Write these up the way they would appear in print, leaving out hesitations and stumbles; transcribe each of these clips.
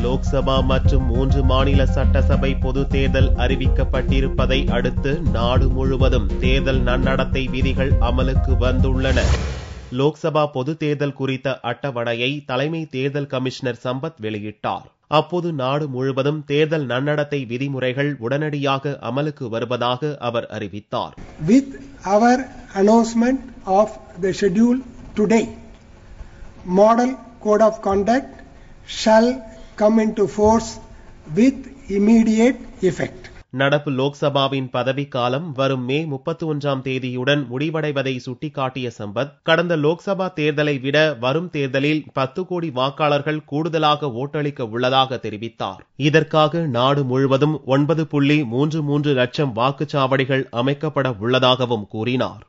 லோக்சபா மற்றும் 3 மாநில சட்டசபை பொதுத் தேர்தல் அறிவிக்கப்பட்டிருப்பதை அடுத்து நாடு முழுவதும் தேர்தல் நன்னடத்தை விதிகள் அமலுக்கு வந்துள்ளன. லோக்சபா பொதுத் தேர்தல் குறித்த அட்டவணையை தலைமை தேர்தல் கமிஷனர் சம்பத் வெளியிட்டார். அப்போது நாடு முழுவதும் தேர்தல் நன்னடத்தை விதிமுறைகள் உடனடியாக அமலுக்கு வருவதாக அவர் அறிவித்தார். With our announcement of the schedule today, Model Code of Conduct shall come into force with immediate effect. நடப்பு லோக்சபாவின் பதவிக்காலம் வரும் மே 31ஆம் தேதியுடன் முடிவடைவதை சுட்டிக்காட்டிய சம்பத், கடந்த லோக்சபா தேர்தலை விட வரும் தேர்தலில் 10 கோடி வாக்காளர்கள் கூடுதலாக ஓட்டளிக்க உள்ளதாக தெரிவித்தார். இதற்காக நாடு முழுவதும் 9.33 லட்சம் வாக்குச்சாவடிகள் அமைக்கப்பட உள்ளதாகவும் கூறினார்.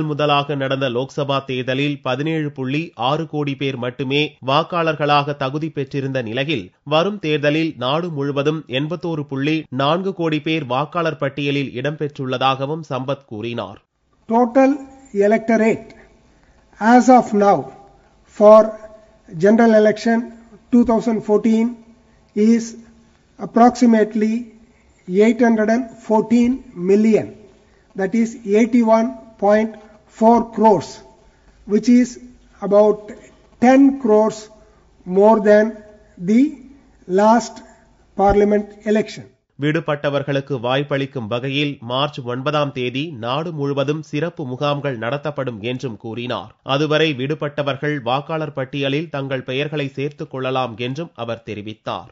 முதலாக நடந்த லோக்சபா தேர்தலில் 17.6 கோடி பேர் மட்டுமே வாக்காளர்களாக தகுதி பெற்றிருந்த நிலையில் வரும் தேர்தலில் நாடு முழுவதும் 81.4 கோடி பேர் வாக்காளர் பட்டியலில் இடம்பெற்றுள்ளதாகவும் சம்பத் கூறினார். Total electorate as of now for general election 2014 is approximately 814 million. That is 81.4 crores, which is about 10 crores more than the last parliament election. விடுபட்டவர்களுக்கு வாய்ப்பளிக்கும் வகையில் மார்ச் 9ஆம் தேதி நாடு முழுவதும் சிறப்பு முகாம்கள் நடத்தப்படும் என்றும் கூறினார். அதுவரை விடுபட்டவர்கள் வாக்காளர் பட்டியலில் தங்கள் பெயர்களை சேர்த்துக் கொள்ளலாம் என்றும் அவர் தெரிவித்தார்.